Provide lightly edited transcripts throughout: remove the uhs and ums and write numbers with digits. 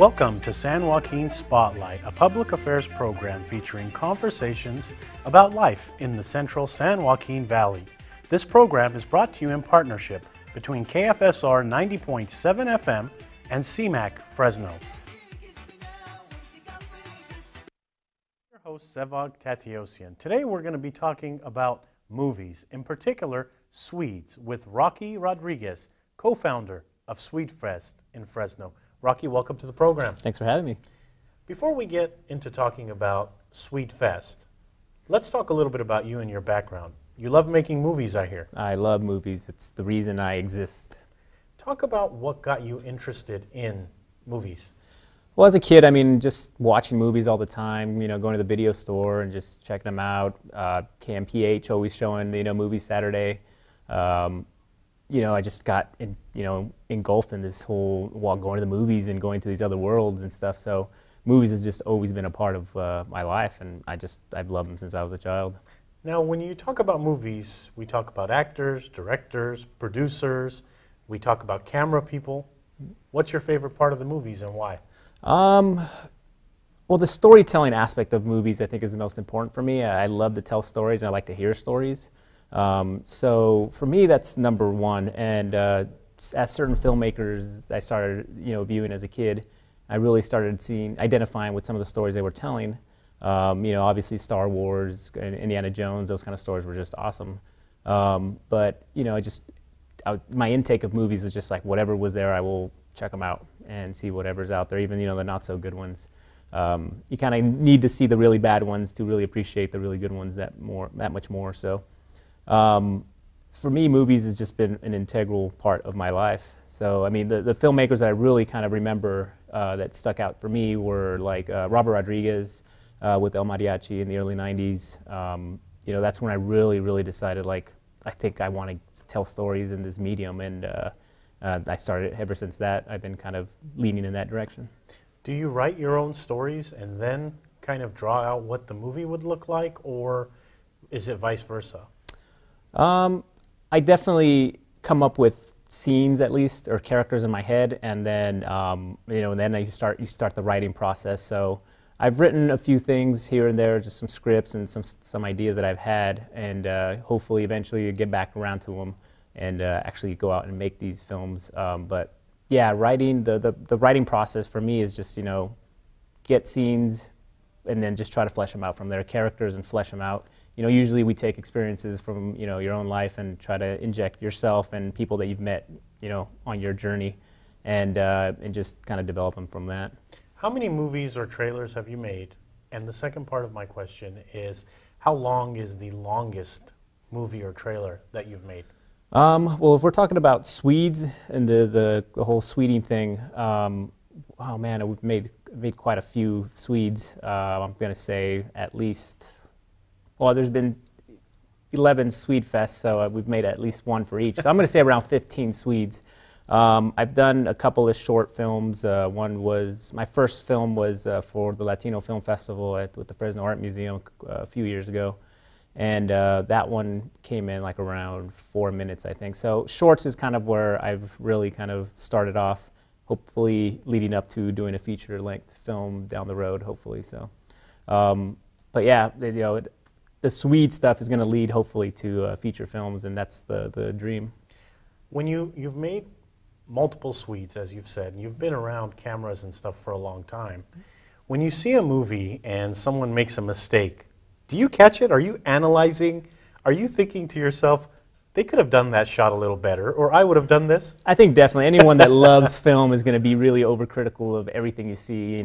Welcome to San Joaquin Spotlight, a public affairs program featuring conversations about life in the central San Joaquin Valley. This program is brought to you in partnership between KFSR 90.7 FM and CMAC Fresno. Your host, Sevag Tateosian. Today we're going to be talking about movies, in particular Swedes, with Roque Rodriguez, co-founder of Swede Fest in Fresno. Roque, welcome to the program. Thanks for having me. Before we get into talking about Swede Fest, let's talk a little bit about you and your background. You love making movies, I hear. I love movies. It's the reason I exist. Talk about what got you interested in movies. Well, as a kid, I mean, just watching movies all the time, going to the video store and just checking them out. KMPH always showing, movies Saturday. I just got, engulfed in this whole, going to the movies and going to these other worlds and stuff. So movies has just always been a part of my life, and I've loved them since I was a child. Now, when you talk about movies, we talk about actors, directors, producers, we talk about camera people. What's your favorite part of the movies and why? Well, the storytelling aspect of movies, I think, is the most important for me. I love to tell stories, and I like to hear stories. So for me, that's number one. And as certain filmmakers I started, viewing as a kid, I really started identifying with some of the stories they were telling. Obviously Star Wars and Indiana Jones, those kind of stories were just awesome. But my intake of movies was just like whatever was there, I will check them out and see whatever's out there, even the not so good ones. You kind of need to see the really bad ones to really appreciate the really good ones that much more. So. For me, movies has just been an integral part of my life. So, I mean, the filmmakers that I really kind of remember that stuck out for me were like Roque Rodriguez with El Mariachi in the early 90s. That's when I really decided, like, I think I want to tell stories in this medium, and I started ever since that. I've been kind of leaning in that direction. Do you write your own stories and then kind of draw out what the movie would look like, or is it vice versa? I definitely come up with scenes, at least, or characters in my head, and then and then you start the writing process. So I've written a few things here and there, just some scripts and some ideas that I've had, and hopefully eventually get back around to them and actually go out and make these films. But yeah, writing the writing process for me is just get scenes and then just try to flesh them out from their characters and flesh them out. Usually we take experiences from, your own life and try to inject yourself and people that you've met, on your journey, and just kind of develop them from that. How many movies or trailers have you made? And the second part of my question is, how long is the longest movie or trailer that you've made? Well, if we're talking about Swedes and the whole Sweding thing, oh man, we've made quite a few Swedes. I'm going to say at least. Well, there's been 11 Swede Fests, so we've made at least one for each. So I'm going to say around 15 Swedes. I've done a couple of short films. My first film was for the Latino Film Festival with the Fresno Art Museum a few years ago. And that one came in like around 4 minutes, I think. So shorts is kind of where I've really kind of started off, hopefully leading up to doing a feature-length film down the road, hopefully. So, but yeah, the Swede stuff is going to lead, hopefully, to feature films, and that's the dream. When you've made multiple Swedes, as you've said, and you've been around cameras and stuff for a long time, when you see a movie and someone makes a mistake, do you catch it? Are you analyzing? Are you thinking to yourself, they could have done that shot a little better, or I would have done this? I think definitely anyone that loves film is going to be really overcritical of everything you see,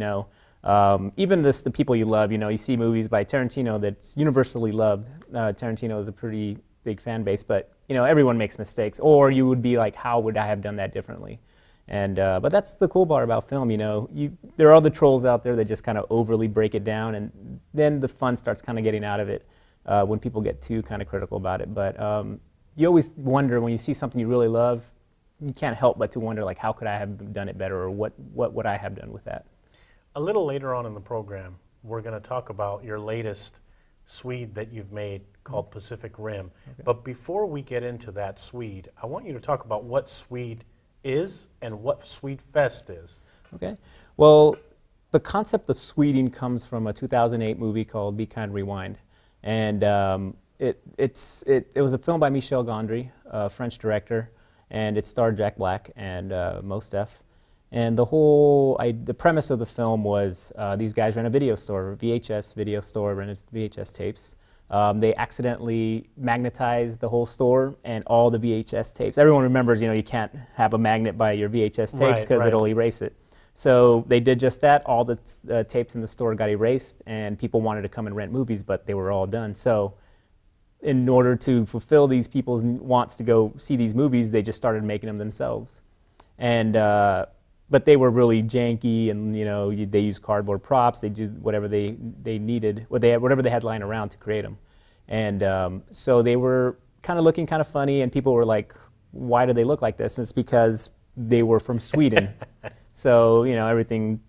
even the people you love, you see movies by Tarantino that's universally loved. Tarantino is a pretty big fan base, but everyone makes mistakes, or you would be like, how would I have done that differently? And but that's the cool part about film, there are other trolls out there that just kind of overly break it down, and then the fun starts kind of getting out of it when people get too kind of critical about it. But you always wonder when you see something you really love, you can't help but to wonder, like, how could I have done it better, or what would I have done with that? A little later on in the program, we're going to talk about your latest Swede that you've made called Pacific Rim. Okay. But before we get into that Swede, I want you to talk about what Swede is and what Swede Fest is. Okay. Well, the concept of Sweden comes from a 2008 movie called Be Kind, Rewind. And it was a film by Michel Gondry, a French director, and it starred Jack Black and Mos Def. And the premise of the film was these guys ran a video store, VHS video store, rented VHS tapes. They accidentally magnetized the whole store and all the VHS tapes. Everyone remembers, you can't have a magnet by your VHS tapes because it'll erase it. So they did just that. All the tapes in the store got erased, and people wanted to come and rent movies, but they were all done. So in order to fulfill these people's wants to go see these movies, they just started making them themselves. And but they were really janky, and they used cardboard props. They did whatever they needed, whatever they had lying around to create them. And so they were kind of looking kind of funny, and people were like, "Why do they look like this?" And it's because they were from Sweden. So everything.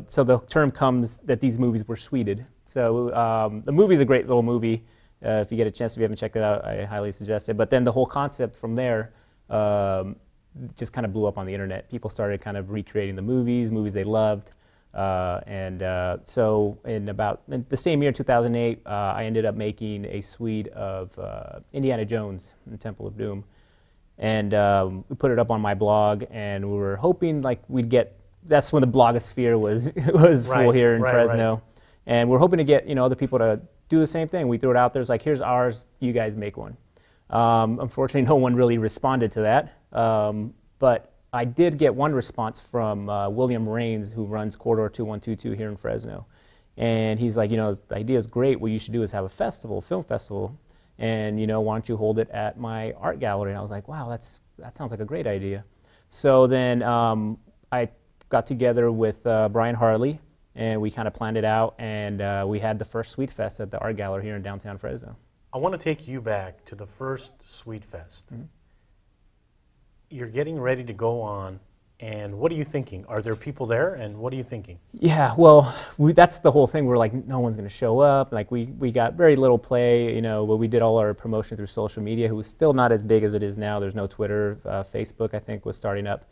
So the term comes that these movies were Sweded. So the movie's a great little movie. If you get a chance, if you haven't checked it out, I highly suggest it. But then the whole concept from there just kind of blew up on the internet. People started kind of recreating the movies they loved. So in the same year, 2008, I ended up making a Swede of Indiana Jones and the Temple of Doom. And we put it up on my blog, and we were hoping we'd get, that's when the blogosphere was full here in Fresno. Right. And we're hoping to get other people to do the same thing. We threw it out there. It's like, here's ours, you guys make one. Unfortunately, no one really responded to that. But I did get one response from William Raines, who runs Corridor 2122 here in Fresno. And he's like, the idea is great. What you should do is have a festival, film festival. And, why don't you hold it at my art gallery? And I was like, wow, that sounds like a great idea. So then I got together with Brian Harley, and we kind of planned it out, and we had the first Swede Fest at the art gallery here in downtown Fresno. I want to take you back to the first Swede Fest. Mm-hmm. You're getting ready to go on, and what are you thinking? Are there people there, and what are you thinking? Yeah, well, that's the whole thing. We're like, no one's going to show up. Like, we got very little play, but we did all our promotion through social media, who was still not as big as it is now. There's no Twitter. Facebook, I think, was starting up,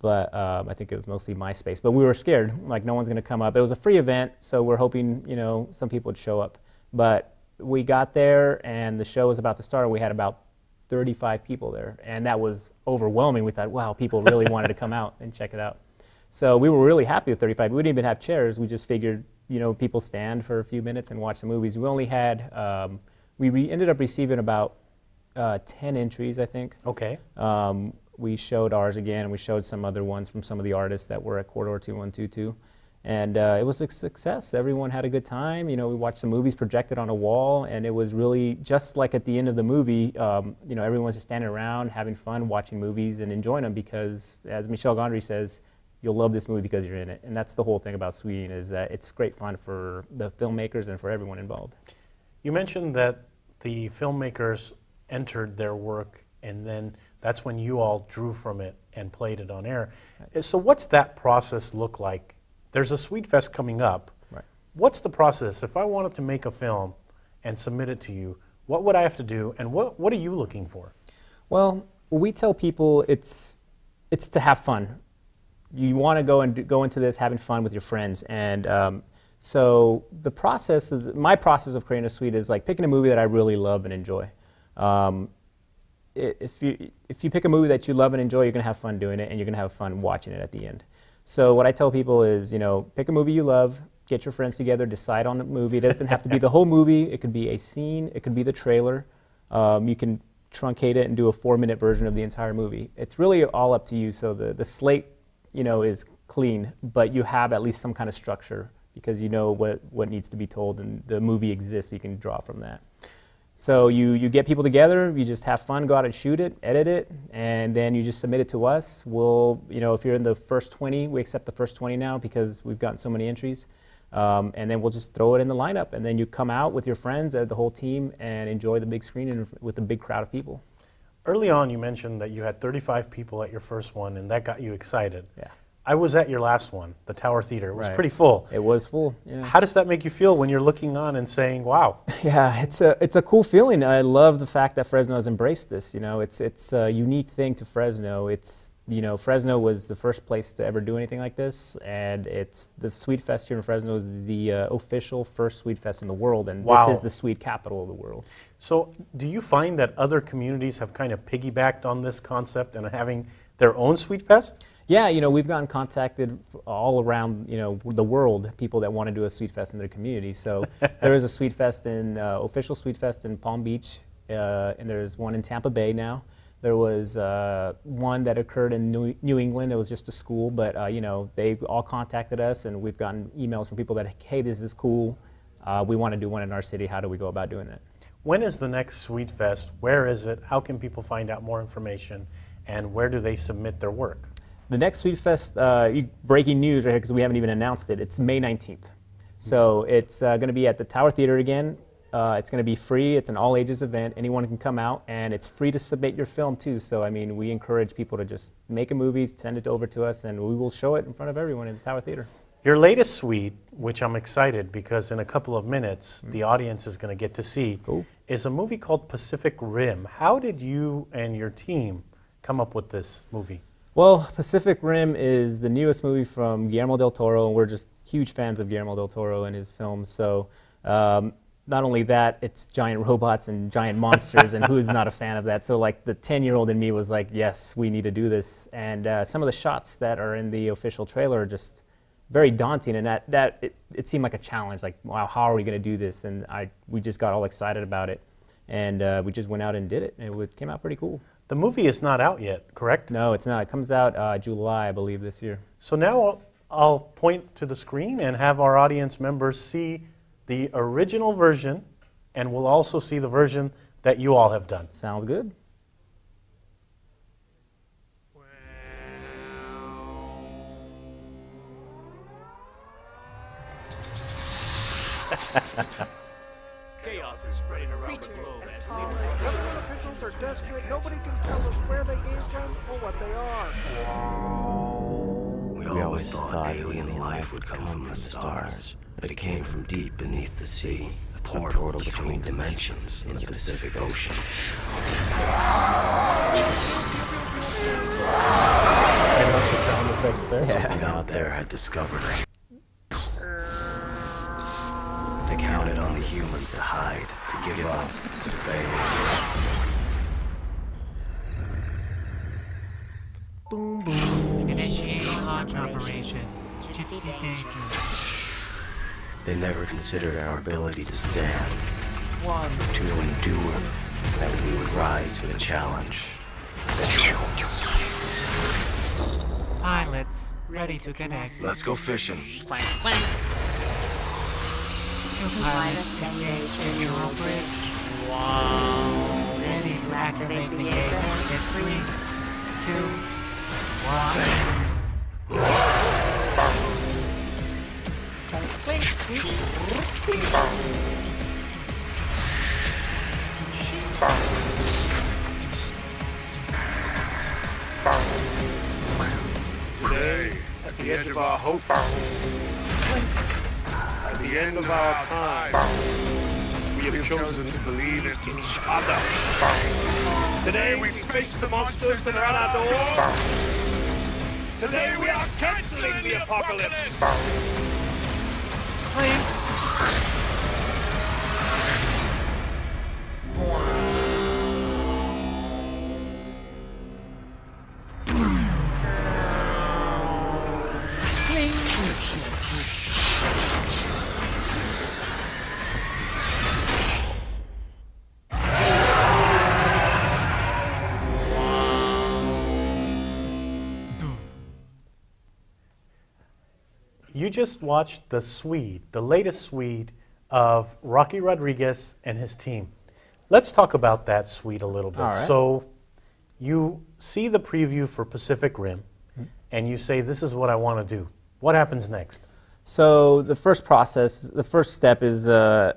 but I think it was mostly MySpace. But we were scared, like, no one's going to come up. It was a free event, so we're hoping, some people would show up. But we got there, and the show was about to start, and we had about 35 people there, and that was overwhelming. We thought, wow, people really wanted to come out and check it out. So we were really happy with 35. We didn't even have chairs. We just figured, people stand for a few minutes and watch the movies. We only had, we ended up receiving about 10 entries, I think. Okay. We showed ours again, and we showed some other ones from some of the artists that were at Corridor 2122. And it was a success. Everyone had a good time. We watched the movies projected on a wall, and it was really just like at the end of the movie, everyone's just standing around having fun, watching movies and enjoying them, because, as Michel Gondry says, you'll love this movie because you're in it. And that's the whole thing about Sweden, is that it's great fun for the filmmakers and for everyone involved. You mentioned that the filmmakers entered their work, and then that's when you all drew from it and played it on air. Right. So what's that process look like? There's a Swede Fest coming up. Right. What's the process? If I wanted to make a film and submit it to you, what would I have to do, and what are you looking for? Well, we tell people it's to have fun. You want to go into this having fun with your friends, and so the process is, my process of creating a Swede is like picking a movie that I really love and enjoy. If you pick a movie that you love and enjoy, you're going to have fun doing it, and you're going to have fun watching it at the end. So what I tell people is, pick a movie you love, get your friends together, decide on the movie. It doesn't have to be the whole movie. It could be a scene. It could be the trailer. You can truncate it and do a 4-minute version of the entire movie. It's really all up to you. So the slate, is clean, but you have at least some kind of structure, because you know what needs to be told, and the movie exists. You can draw from that. So you get people together, you just have fun, go out and shoot it, edit it, and then you just submit it to us. We'll, if you're in the first 20, we accept the first 20 now because we've gotten so many entries. And then we'll just throw it in the lineup, and then you come out with your friends, the whole team, and enjoy the big screen and with a big crowd of people. Early on, you mentioned that you had 35 people at your first one, and that got you excited. Yeah. I was at your last one, the Tower Theater. It was pretty full. It was full, yeah. How does that make you feel when you're looking on and saying, wow? Yeah, it's a cool feeling. I love the fact that Fresno has embraced this. It's a unique thing to Fresno. It's you know, Fresno was the first place to ever do anything like this, and it's the Swede Fest here in Fresno is the official first Swede Fest in the world, and Wow. this is the Swede capital of the world. So do you find that other communities have kind of piggybacked on this concept and are having their own Swede Fest? Yeah, you know, we've gotten contacted all around, you know, the world, people that want to do a Swede Fest in their community. So there is a Swede Fest official Swede Fest in Palm Beach, and there's one in Tampa Bay now. There was one that occurred in New England. It was just a school, but you know, they all contacted us, and we've gotten emails from people that, hey, this is cool. We want to do one in our city. How do we go about doing it? When is the next Swede Fest? Where is it? How can people find out more information? And where do they submit their work? The next Swede Fest, breaking news right here, because we haven't even announced it, it's May 19th. So it's going to be at the Tower Theater again. It's going to be free. It's an all-ages event. Anyone can come out, and it's free to submit your film, too. So, I mean, we encourage people to just make a movie, send it over to us, and we will show it in front of everyone in the Tower Theater. Your latest Swede, which I'm excited because in a couple of minutes the audience is going to get to see, is a movie called Pacific Rim. How did you and your team come up with this movie? Well, Pacific Rim is the newest movie from Guillermo del Toro, and we're just huge fans of Guillermo del Toro and his films. So not only that, it's giant robots and giant monsters, and who's not a fan of that? So like the 10-year-old in me was like, yes, we need to do this. And some of the shots that are in the official trailer are just very daunting, and it seemed like a challenge. Like, wow, how are we going to do this? And we just got all excited about it, and we just went out and did it, and it came out pretty cool. The movie is not out yet, correct? No, it's not. It comes out July, I believe, this year. So now I'll point to the screen and have our audience members see the original version, and we'll also see the version that you all have done. Sounds good. Chaos is spreading around the Creatures globe as as tall leaders- as Government officials are desperate. Nobody can tell us where they came from or what they are. We always thought alien life would come from the stars, but it came from deep beneath the sea, a portal between dimensions in the Pacific Ocean. I love the sound effects there. Something out there had discovered us. They counted on the humans to hide, to give up, to fail. Initiating launch operation. Gypsy Danger. They never considered our ability to stand, 1. to endure, that we would rise to the challenge. Pilots, ready to connect. Let's go fishing. Clank, clank. Two pilots engaged in neural bridge. Wow. Ready to activate the gate at 3, 2, 1. Today, at the edge of our hope, at the end of our time, we have chosen to believe in each other. Today we face the monsters that are at our door. Today we are canceling the apocalypse. You just watched the Swede, the latest Swede of Roque Rodriguez and his team. Let's talk about that Swede a little bit. All right. So you see the preview for Pacific Rim, and you say, this is what I want to do. What happens next? So the first step is to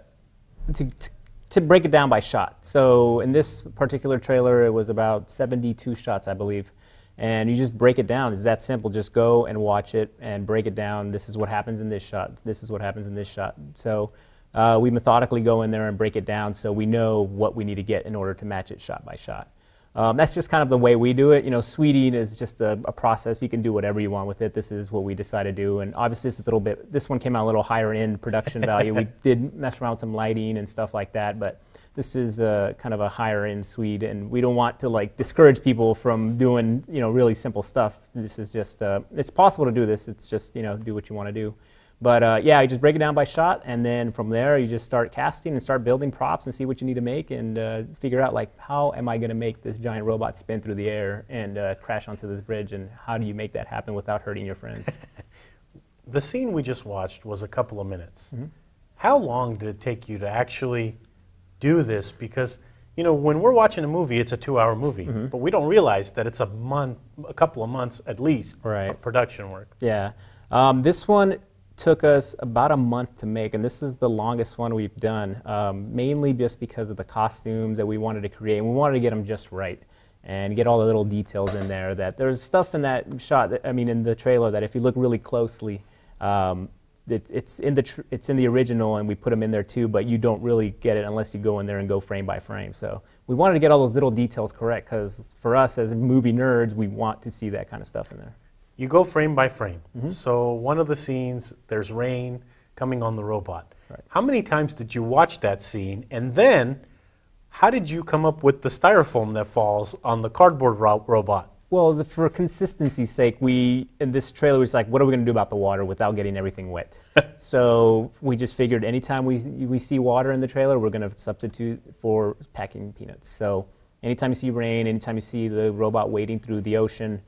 break it down by shot. So in this particular trailer, it was about 72 shots, I believe. And you just break it down. It's that simple. Just go and watch it and break it down. This is what happens in this shot. This is what happens in this shot. So we methodically go in there and break it down so we know what we need to get in order to match it shot by shot. That's just kind of the way we do it. You know, Sweding is just a process. You can do whatever you want with it. This is what we decided to do, and obviously this one came out a little higher in production value. We did mess around with some lighting and stuff like that, but this is kind of a higher end Swede, and we don't want to like discourage people from doing, you know, really simple stuff. This is just, it's possible to do this. It's just, you know, do what you want to do. But yeah, you just break it down by shot, and then from there you just start casting and start building props and see what you need to make, and figure out like, how am I going to make this giant robot spin through the air and crash onto this bridge, and how do you make that happen without hurting your friends? The scene we just watched was a couple of minutes. How long did it take you to actually do this? Because, you know, when we're watching a movie, it's a 2-hour movie, but we don't realize that it's a couple of months at least of production work. Yeah. This one took us about a month to make, and this is the longest one we've done, mainly just because of the costumes that we wanted to create, and we wanted to get them just right and get all the little details in there. That there's stuff in that shot, that, I mean in the trailer, that if you look really closely, it's in the original, and we put them in there too, but you don't really get it unless you go in there and go frame by frame. So we wanted to get all those little details correct, because for us as movie nerds, we want to see that kind of stuff in there. You go frame by frame. So one of the scenes, there's rain coming on the robot. How many times did you watch that scene? And then, how did you come up with the styrofoam that falls on the cardboard robot? Well, for consistency's sake, in this trailer, we was like, what are we going to do about the water without getting everything wet? So we just figured anytime we see water in the trailer, we're going to substitute for packing peanuts. So anytime you see rain, anytime you see the robot wading through the ocean,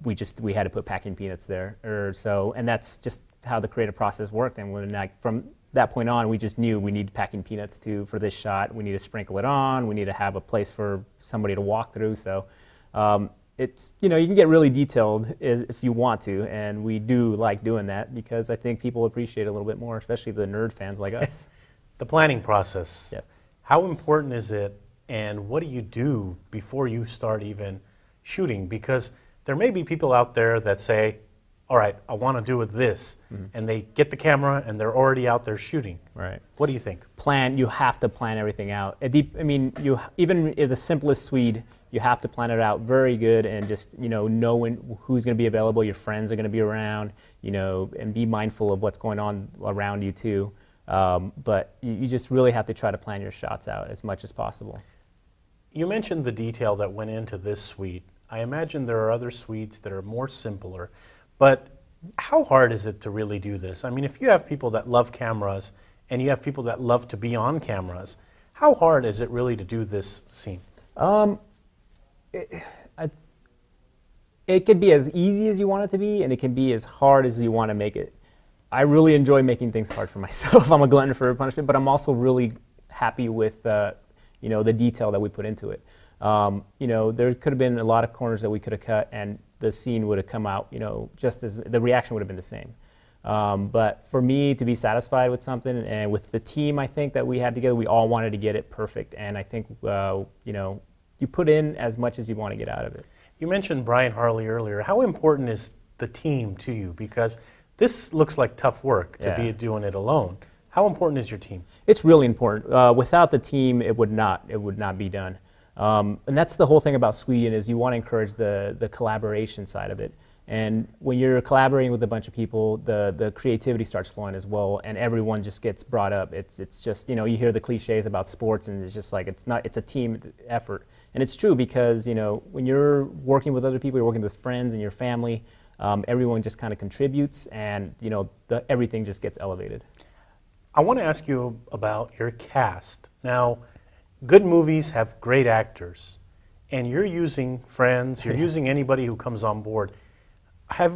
we had to put packing peanuts there, and that's just how the creative process worked. And from that point on, we just knew we need packing peanuts for this shot. We need to sprinkle it on. We need to have a place for somebody to walk through. So it's, you know, you can get really detailed if you want to, and we do like doing that because I think people appreciate it a little bit more, especially the nerd fans like us. The planning process. Yes. How important is it, and what do you do before you start even shooting? Because there may be people out there that say, all right, I want to do it this, and they get the camera and they're already out there shooting. Right. What do you think? You have to plan everything out. I mean, even in the simplest Swede, you have to plan it out very good, and just, you know who's going to be available, your friends are going to be around, you know, and be mindful of what's going on around you too. But you just really have to try to plan your shots out as much as possible. You mentioned the detail that went into this Swede. I imagine there are other Swedes that are more simpler, but how hard is it to really do this? I mean, if you have people that love cameras and you have people that love to be on cameras, how hard is it really to do this scene? It could be as easy as you want it to be, and it can be as hard as you want to make it. I really enjoy making things hard for myself. I'm a glutton for punishment, but I'm also really happy with you know, the detail that we put into it. You know, there could have been a lot of corners that we could have cut, and the scene would have come out, you know, just as the reaction would have been the same. But for me to be satisfied with something, and with the team, I think that we had together, we all wanted to get it perfect, and I think you know, you put in as much as you want to get out of it. You mentioned Brian Harley earlier. How important is the team to you? Because this looks like tough work to be doing it alone. How important is your team? It's really important. Without the team, it would not be done. And that's the whole thing about Sweden, is you want to encourage the collaboration side of it. And when you're collaborating with a bunch of people, the creativity starts flowing as well, and everyone just gets brought up. It's just, you know, you hear the cliches about sports, and it's just like, it's a team effort. And it's true, because, you know, when you're working with other people, you're working with friends and your family, everyone just kind of contributes, and, you know, everything just gets elevated. I want to ask you about your cast. Now, good movies have great actors, and you're using friends, you're using anybody who comes on board.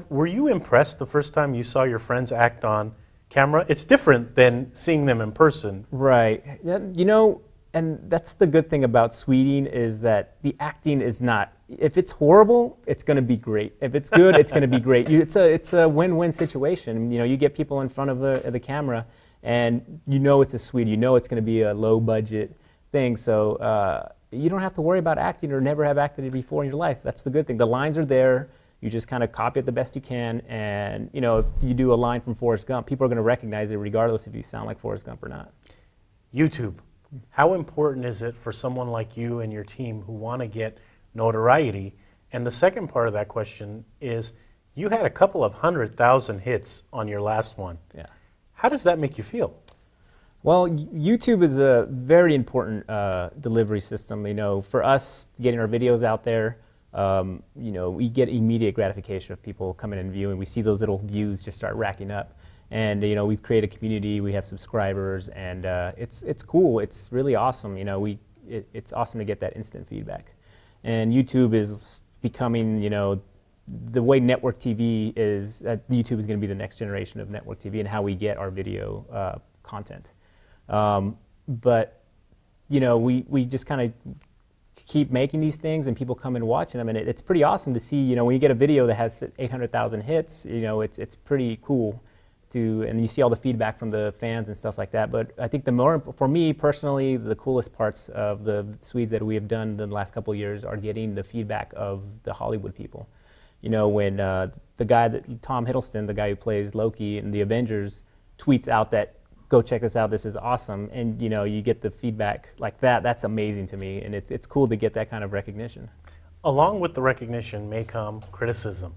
Were you impressed the first time you saw your friends act on camera? It's different than seeing them in person. Right. You know, and that's the good thing about Sweden, is that the acting is not, if it's horrible, it's going to be great. If it's good, it's going to be great. It's a win-win situation. You know, you get people in front of the camera, and you know it's a Swede. You know it's going to be a low-budget thing. So you don't have to worry about acting, or never have acted it before in your life. That's the good thing. The lines are there. You just kind of copy it the best you can, and, you know, if you do a line from Forrest Gump, people are going to recognize it regardless if you sound like Forrest Gump or not. YouTube, How important is it for someone like you and your team who want to get notoriety? And the second part of that question is, you had a couple of 100,000 hits on your last one. Yeah. How does that make you feel? Well, YouTube is a very important delivery system. You know, for us, getting our videos out there, you know, we get immediate gratification of people coming and viewing. We see those little views just start racking up. And, you know, we've created a community, we have subscribers, and it's cool. It's really awesome. You know, it's awesome to get that instant feedback. And YouTube is becoming, you know, the way network TV is, YouTube is going to be the next generation of network TV and how we get our video content. But, you know, we just kind of keep making these things and people come and watching them, and it's pretty awesome to see, you know, when you get a video that has 800,000 hits, you know, it's pretty cool and you see all the feedback from the fans and stuff like that. But I think for me personally, the coolest parts of the Swedes that we have done in the last couple of years are getting the feedback of the Hollywood people. You know, when the guy, Tom Hiddleston, the guy who plays Loki in the Avengers, tweets out that, go check this out, this is awesome, and you know, you get the feedback like that, that's amazing to me, and it's cool to get that kind of recognition. Along with the recognition may come criticism.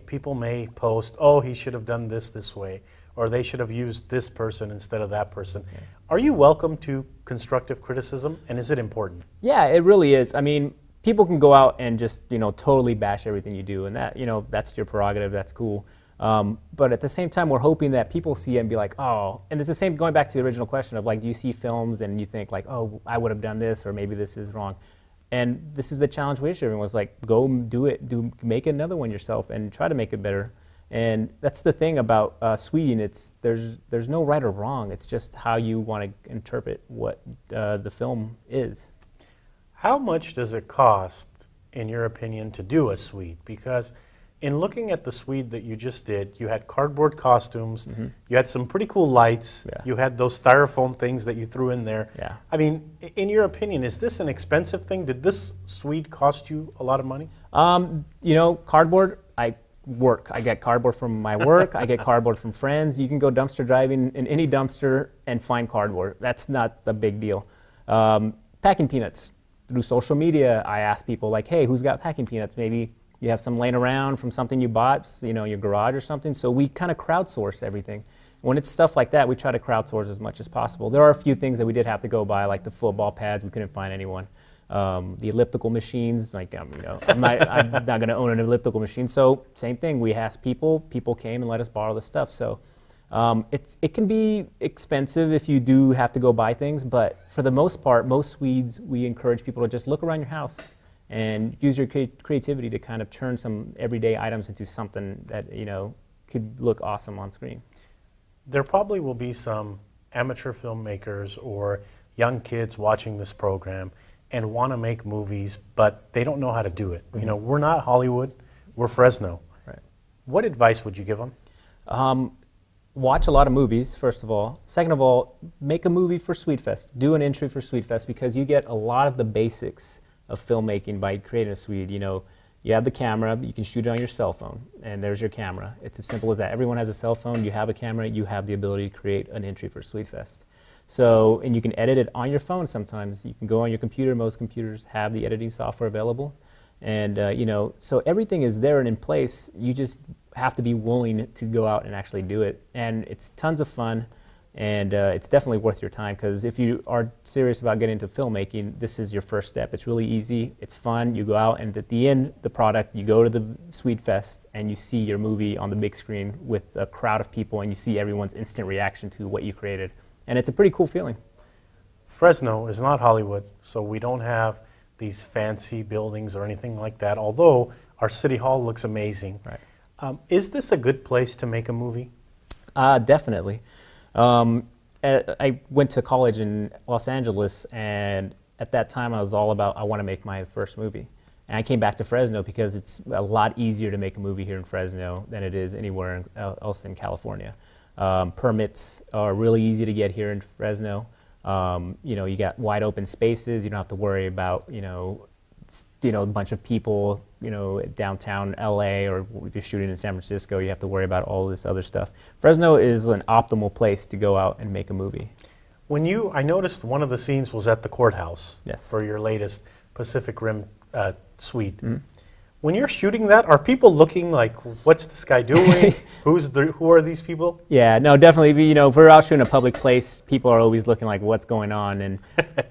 People may post, oh, he should have done this way, or they should have used this person instead of that person. Yeah. Are you welcome to constructive criticism, and is it important? Yeah, it really is. I mean, people can go out and just, you know, totally bash everything you do, and that, you know, that's your prerogative, that's cool. But at the same time, we're hoping that people see it and be like, oh, and it's the same, going back to the original question of like, do you see films and you think like, oh, I would have done this, or maybe this is wrong. And this is the challenge we issue. Everyone was like, go do it, make another one yourself and try to make it better. And that's the thing about Sweden. There's no right or wrong. It's just how you want to interpret what the film is. How much does it cost, in your opinion, to do a Swede? Because in looking at the Swede that you just did, you had cardboard costumes, you had some pretty cool lights, you had those styrofoam things that you threw in there. Yeah. I mean, in your opinion, is this an expensive thing? Did this Swede cost you a lot of money? You know, cardboard, I get cardboard from my work, I get cardboard from friends. You can go dumpster driving in any dumpster and find cardboard. That's not the big deal. Packing peanuts. Through social media, I ask people like, hey, who's got packing peanuts? Maybe you have some laying around from something you bought, you know, your garage or something. So we kind of crowdsource everything. When it's stuff like that, we try to crowdsource as much as possible. There are a few things that we did have to go buy, like the football pads. We couldn't find anyone. The elliptical machines, like, you know, I'm not going to own an elliptical machine. So same thing. We asked people. People came and let us borrow the stuff. So it can be expensive if you do have to go buy things. But for the most part, most Swedes, we encourage people to just look around your house and use your creativity to kind of turn some everyday items into something that, you know, could look awesome on screen. There probably will be some amateur filmmakers or young kids watching this program and want to make movies, but they don't know how to do it. You know, we're not Hollywood, we're Fresno. Right. What advice would you give them? Watch a lot of movies, first of all. Second of all, make a movie for Swede Fest. Do an entry for Swede Fest, because you get a lot of the basics of filmmaking by creating a Swede. You know, you have the camera, you can shoot it on your cell phone, and there's your camera. It's as simple as that. Everyone has a cell phone, you have a camera, you have the ability to create an entry for Swede Fest. So, and you can edit it on your phone sometimes. You can go on your computer. Most computers have the editing software available. And, you know, so everything is there and in place. You just have to be willing to go out and actually do it. And it's tons of fun. And it's definitely worth your time, because if you are serious about getting into filmmaking, this is your first step. It's really easy, it's fun, you go out, and at the end, the product, you go to the Swede Fest and you see your movie on the big screen with a crowd of people, and you see everyone's instant reaction to what you created. And it's a pretty cool feeling. Fresno is not Hollywood, so we don't have these fancy buildings or anything like that, although our city hall looks amazing. Right. Is this a good place to make a movie? Definitely. I went to college in Los Angeles, and at that time I was all about, I want to make my first movie. And I came back to Fresno because it's a lot easier to make a movie here in Fresno than it is anywhere else in California. Permits are really easy to get here in Fresno. You know, you got wide open spaces. You don't have to worry about, you know, a bunch of people, you know, downtown LA, or if you're shooting in San Francisco, you have to worry about all this other stuff. Fresno is an optimal place to go out and make a movie. I noticed one of the scenes was at the courthouse. Yes. For your latest Pacific Rim suite. Mm-hmm. When you're shooting that, are people looking like, what's this guy doing? Who are these people? Yeah, no, definitely. If we're out shooting a public place, people are always looking like, what's going on? And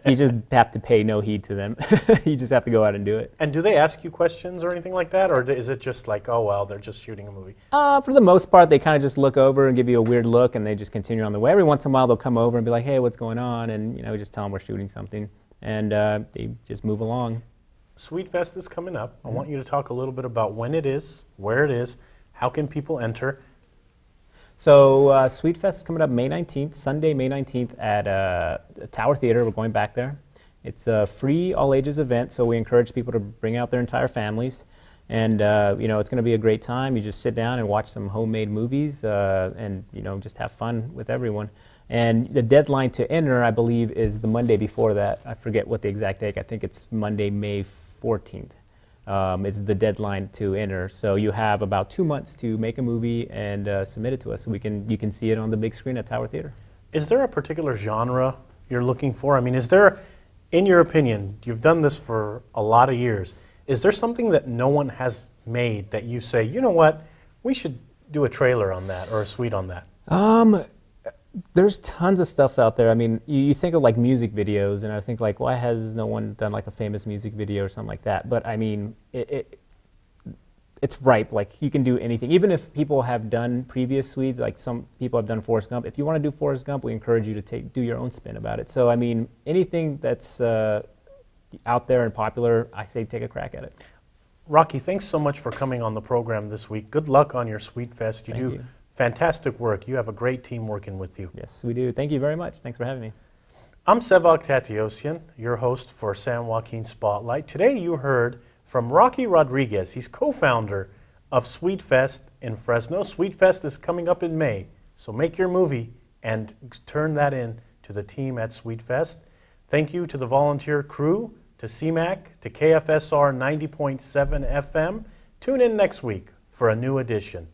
you just have to pay no heed to them. You just have to go out and do it. And do they ask you questions or anything like that? Or is it just like, oh, well, they're just shooting a movie? For the most part, they kind of just look over and give you a weird look, and they just continue on the way. Every once in a while, they'll come over and be like, hey, what's going on? And, just tell them we're shooting something. And they just move along. Swede Fest is coming up. I want you to talk a little bit about when it is, where it is, how can people enter. So Swede Fest is coming up May 19th, Sunday, May 19th at Tower Theater. We're going back there. It's a free all-ages event, so we encourage people to bring out their entire families. And, it's going to be a great time. You just sit down and watch some homemade movies and, just have fun with everyone. And the deadline to enter, I believe, is the Monday before that. I forget what the exact date. I think it's Monday, May 14th. Is the deadline to enter. So you have about 2 months to make a movie and submit it to us, so you can see it on the big screen at Tower Theater. Is there a particular genre you're looking for? I mean, is there, in your opinion, you've done this for a lot of years, is there something that no one has made that you say, you know what, we should do a trailer on that or a suite on that? There's tons of stuff out there. I mean, you think of like music videos, and I think like, why has no one done like a famous music video or something like that? But I mean, it's ripe. Like, you can do anything. Even if people have done previous suites, like some people have done Forrest Gump. If you want to do Forrest Gump, we encourage you to do your own spin about it. So I mean, anything that's out there and popular, I say take a crack at it. Roque, thanks so much for coming on the program this week. Good luck on your Swede Fest. You do fantastic work. You have a great team working with you. Yes, we do. Thank you very much. Thanks for having me. I'm Sevag Tateosian, your host for San Joaquin Spotlight. Today you heard from Roque Rodriguez. He's co-founder of Swede Fest in Fresno. Swede Fest is coming up in May, so make your movie and turn that in to the team at Swede Fest. Thank you to the volunteer crew, to CMAC, to KFSR 90.7 FM. Tune in next week for a new edition.